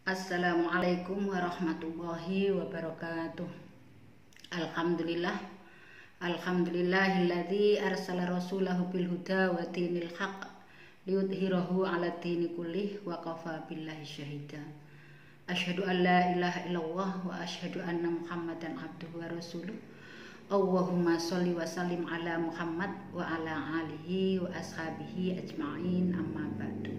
Assalamualaikum warahmatullahi wabarakatuh. Alhamdulillah. Alhamdulillahilladzi arsala rasulahu bil huda wa dinil haq liyudhhirahu 'ala dini kullih wa kafa billahi syahida. Asyhadu an la ilaha illallah wa asyhadu anna Muhammadan abduhu wa rasuluh. Allahumma sholli wa sallim ala Muhammad wa ala alihi wa ashabihi ajma'in, amma ba'du.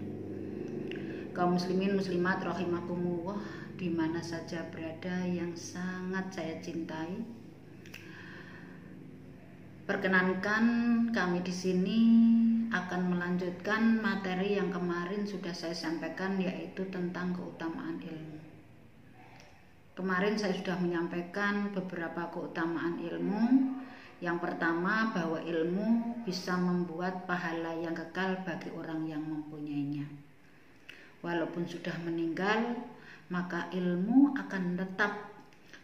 Kaum muslimin muslimat rahimakumullah, di mana saja berada yang sangat saya cintai. Perkenankan kami di sini akan melanjutkan materi yang kemarin sudah saya sampaikan, yaitu tentang keutamaan ilmu. Kemarin saya sudah menyampaikan beberapa keutamaan ilmu. Yang pertama, bahwa ilmu bisa membuat pahala yang kekal bagi orang yang mempunyainya. Walaupun sudah meninggal, maka ilmu akan tetap,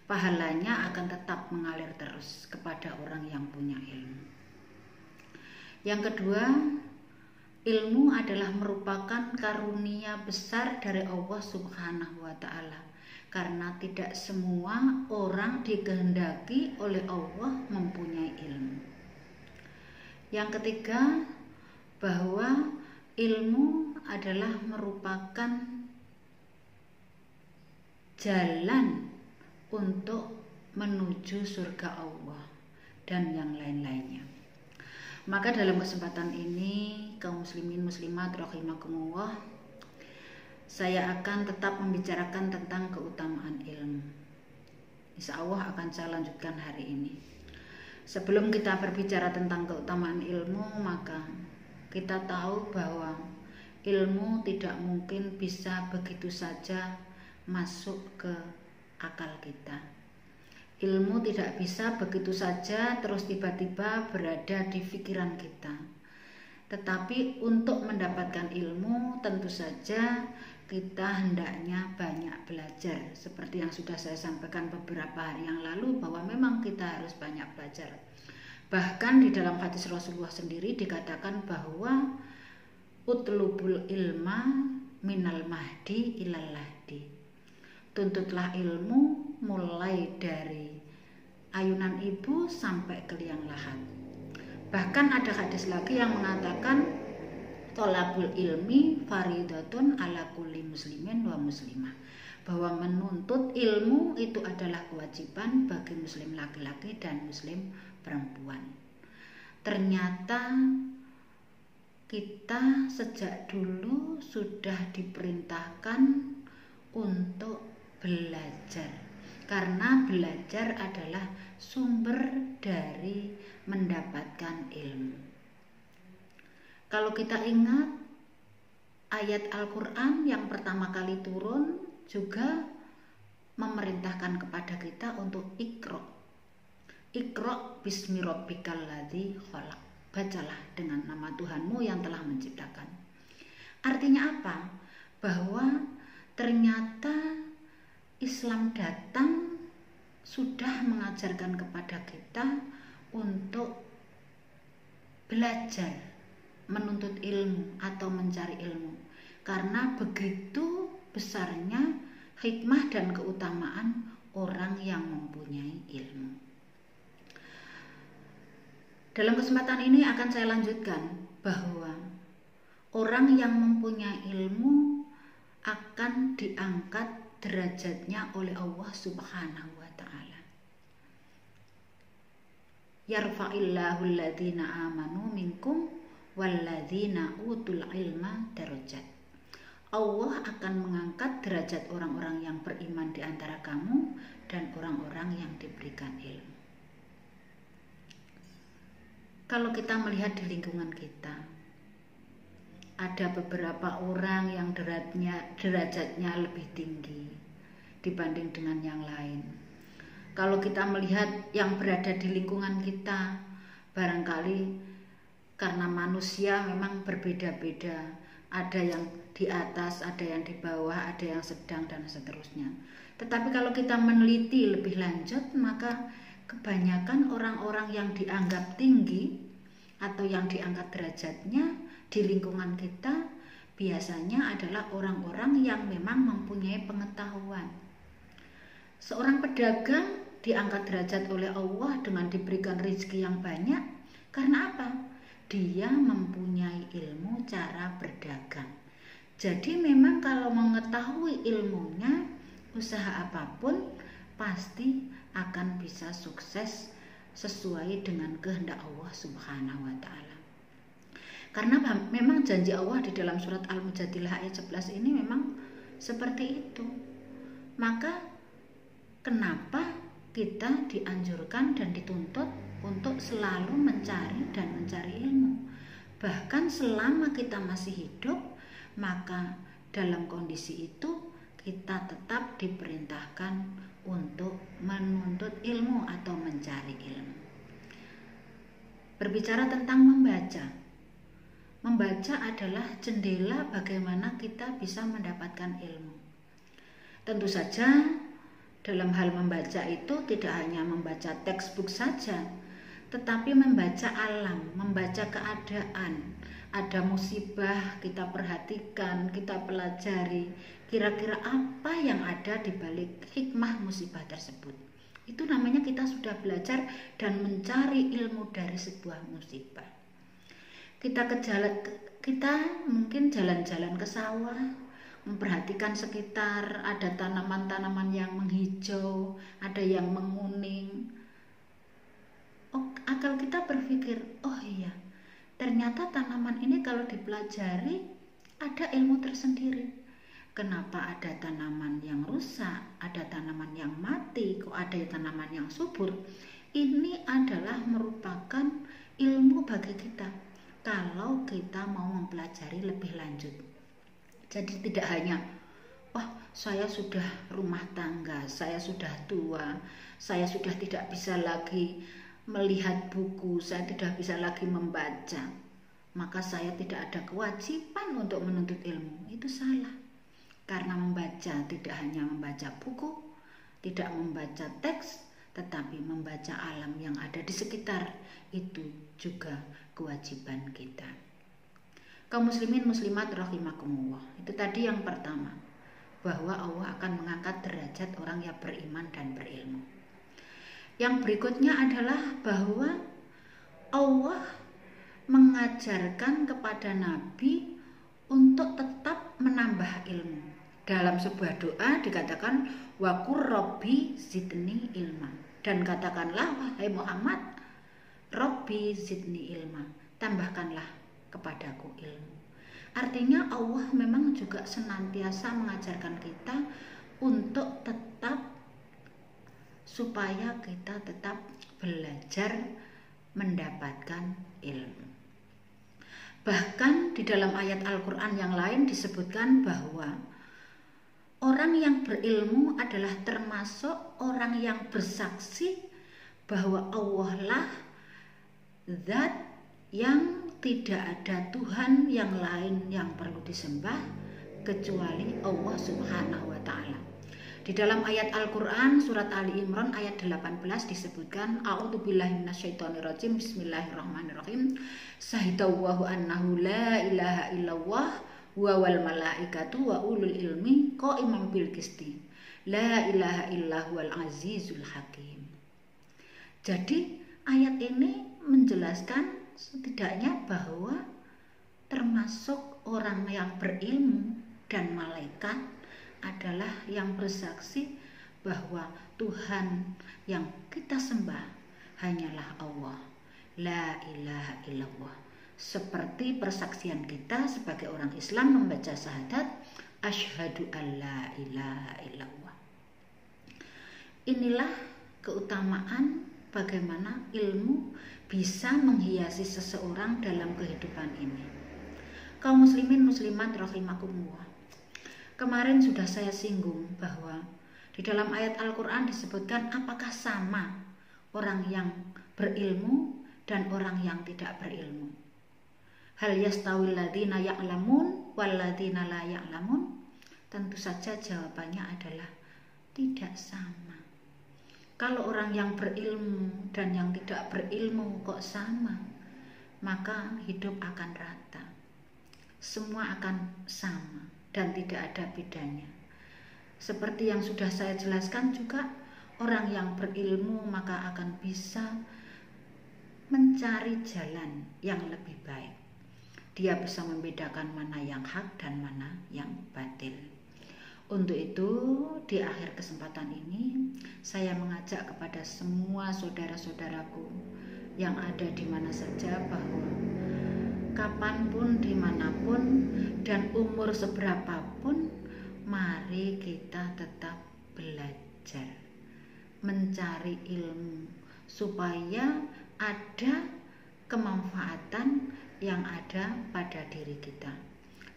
pahalanya akan tetap mengalir terus kepada orang yang punya ilmu. Yang kedua, ilmu adalah merupakan karunia besar dari Allah Subhanahu wa Ta'ala, karena tidak semua orang dikehendaki oleh Allah mempunyai ilmu. Yang ketiga, bahwa ilmu adalah merupakan jalan untuk menuju surga Allah dan yang lain-lainnya. Maka dalam kesempatan ini, kaum muslimin muslimat rahimakumullah, saya akan tetap membicarakan tentang keutamaan ilmu. Insya Allah akan saya lanjutkan hari ini. Sebelum kita berbicara tentang keutamaan ilmu, maka kita tahu bahwa ilmu tidak mungkin bisa begitu saja masuk ke akal kita. Ilmu tidak bisa begitu saja terus tiba-tiba berada di pikiran kita. Tetapi untuk mendapatkan ilmu tentu saja kita hendaknya banyak belajar. Seperti yang sudah saya sampaikan beberapa hari yang lalu, bahwa memang kita harus banyak belajar. Bahkan di dalam hadis Rasulullah sendiri dikatakan bahwa utlubul ilma minal mahdi ilal lahdi. Tuntutlah ilmu mulai dari ayunan ibu sampai ke liang lahat. Bahkan ada hadis lagi yang mengatakan tolabul ilmi faridatun ala kulli muslimin wa muslimah, bahwa menuntut ilmu itu adalah kewajiban bagi muslim laki-laki dan muslim perempuan. Ternyata kita sejak dulu sudah diperintahkan untuk belajar, karena belajar adalah sumber dari mendapatkan ilmu. Kalau kita ingat, ayat Al-Quran yang pertama kali turun juga memerintahkan kepada kita untuk Iqra. Iqra bismi rabbikal ladzi khalaq. Bacalah dengan nama Tuhanmu yang telah menciptakan. Artinya apa? Bahwa ternyata Islam datang sudah mengajarkan kepada kita untuk belajar, menuntut ilmu atau mencari ilmu. Karena begitu besarnya hikmah dan keutamaan orang yang mempunyai ilmu. Dalam kesempatan ini akan saya lanjutkan bahwa orang yang mempunyai ilmu akan diangkat derajatnya oleh Allah Subhanahu wa Ta'ala. Yarfa'illahu alladhina amanu minkum walladhina utul ilma darajat. Allah akan mengangkat derajat orang-orang yang beriman di antara kamu dan orang-orang yang diberikan ilmu. Kalau kita melihat di lingkungan kita, ada beberapa orang yang derajatnya lebih tinggi dibanding dengan yang lain. Kalau kita melihat yang berada di lingkungan kita, barangkali karena manusia memang berbeda-beda. Ada yang di atas, ada yang di bawah, ada yang sedang, dan seterusnya. Tetapi kalau kita meneliti lebih lanjut, maka kebanyakan orang-orang yang dianggap tinggi atau yang diangkat derajatnya di lingkungan kita biasanya adalah orang-orang yang memang mempunyai pengetahuan. Seorang pedagang diangkat derajat oleh Allah dengan diberikan rezeki yang banyak karena apa? Dia mempunyai ilmu cara berdagang. Jadi memang kalau mengetahui ilmunya, usaha apapun pasti akan bisa sukses sesuai dengan kehendak Allah Subhanahu wa Ta'ala. Karena memang janji Allah di dalam surat Al-Mujadilah ayat 11 ini memang seperti itu. Maka kenapa kita dianjurkan dan dituntut untuk selalu mencari dan mencari ilmu? Bahkan selama kita masih hidup, maka dalam kondisi itu kita tetap diperintahkan untuk menuntut ilmu atau mencari ilmu. Berbicara tentang membaca adalah jendela bagaimana kita bisa mendapatkan ilmu. Tentu saja dalam hal membaca itu tidak hanya membaca textbook saja, tetapi membaca alam, membaca keadaan. Ada musibah, kita perhatikan, kita pelajari kira-kira apa yang ada di balik hikmah musibah tersebut. Itu namanya kita sudah belajar dan mencari ilmu dari sebuah musibah. Kita mungkin jalan-jalan ke sawah, memperhatikan sekitar, ada tanaman-tanaman yang menghijau, ada yang menguning. Akal kita berpikir, oh iya, ternyata tanaman ini kalau dipelajari ada ilmu tersendiri. Kenapa ada tanaman yang rusak, ada tanaman yang mati, kok ada tanaman yang subur? Ini adalah merupakan ilmu bagi kita kalau kita mau mempelajari lebih lanjut. Jadi tidak hanya, saya sudah rumah tangga, saya sudah tua, saya sudah tidak bisa lagi melihat buku, saya tidak bisa lagi membaca, maka saya tidak ada kewajiban untuk menuntut ilmu. Itu salah. Karena membaca tidak hanya membaca buku, tidak membaca teks, tetapi membaca alam yang ada di sekitar, itu juga kewajiban kita. Kaum muslimin muslimat rahimakumullah. Itu tadi yang pertama, bahwa Allah akan mengangkat derajat orang yang beriman dan berilmu. Yang berikutnya adalah bahwa Allah mengajarkan kepada Nabi untuk tetap menambah ilmu. Dalam sebuah doa dikatakan waqur rabbi zidni ilma, dan katakanlah wahai Muhammad, Rabbi zidni ilma, tambahkanlah kepadaku ilmu. Artinya Allah memang juga senantiasa mengajarkan kita untuk tetap, supaya kita tetap belajar mendapatkan ilmu. Bahkan di dalam ayat Al-Quran yang lain disebutkan bahwa orang yang berilmu adalah termasuk orang yang bersaksi bahwa Allah lah zat yang tidak ada Tuhan yang lain yang perlu disembah kecuali Allah Subhanahu wa Ta'ala. Di dalam ayat Al-Quran surat Ali Imran ayat 18 disebutkan, A'udzubillahi minasyaitonirrajim, Bismillahirrahmanirrahim. Sahidallahu annahu la ilaha illallah wa wal malaikatu wa ulul ilmi qa'iman bil qisti. La ilaha illahu al azizul hakim. Jadi ayat ini menjelaskan setidaknya bahwa termasuk orang yang berilmu dan malaikat adalah yang bersaksi bahwa Tuhan yang kita sembah hanyalah Allah, la ilaha illallah. Seperti persaksian kita sebagai orang Islam membaca syahadat asyhadu alla ilaha illallah. Inilah keutamaan bagaimana ilmu bisa menghiasi seseorang dalam kehidupan ini. Kaum muslimin muslimat rahimakumullah. Kemarin sudah saya singgung bahwa di dalam ayat Al-Quran disebutkan apakah sama orang yang berilmu dan orang yang tidak berilmu. Hal yastawil ladzina ya'lamun wal ladzina la ya'lamun? Tentu saja jawabannya adalah tidak sama. Kalau orang yang berilmu dan yang tidak berilmu kok sama, maka hidup akan rata. semua akan sama dan tidak ada bedanya. Seperti yang sudah saya jelaskan juga, orang yang berilmu maka akan bisa mencari jalan yang lebih baik. Dia bisa membedakan mana yang hak dan mana yang batil. Untuk itu, di akhir kesempatan ini, saya mengajak kepada semua saudara-saudaraku yang ada di mana saja bahwa kapanpun, dimanapun, dan umur seberapapun, mari kita tetap belajar, mencari ilmu, supaya ada kemanfaatan yang ada pada diri kita.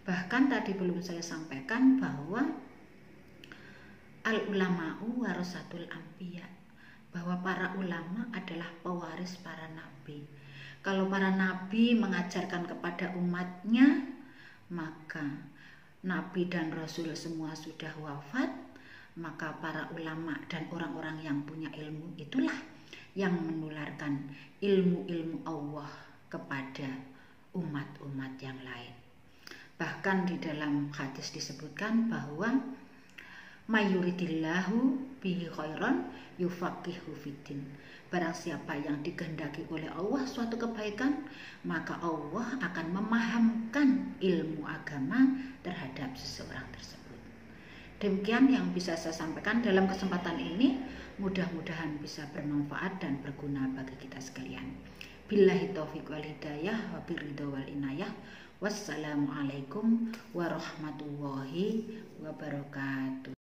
Bahkan tadi belum saya sampaikan bahwa al-ulama'u warasatul anbiya, bahwa para ulama adalah pewaris para nabi. Kalau para nabi mengajarkan kepada umatnya, maka nabi dan rasul semua sudah wafat, maka para ulama dan orang-orang yang punya ilmu itulah yang menularkan ilmu-ilmu Allah kepada umat-umat yang lain. Bahkan di dalam hadis disebutkan bahwa mayuridillahu bihi khairan yufaqihu fiddin. Barang siapa yang dikehendaki oleh Allah suatu kebaikan, maka Allah akan memahamkan ilmu agama terhadap seseorang tersebut. Demikian yang bisa saya sampaikan dalam kesempatan ini. Mudah-mudahan bisa bermanfaat dan berguna bagi kita sekalian. Billahi taufiq wal hidayah wa biridho wal inayah. Wassalamualaikum warahmatullahi wabarakatuh.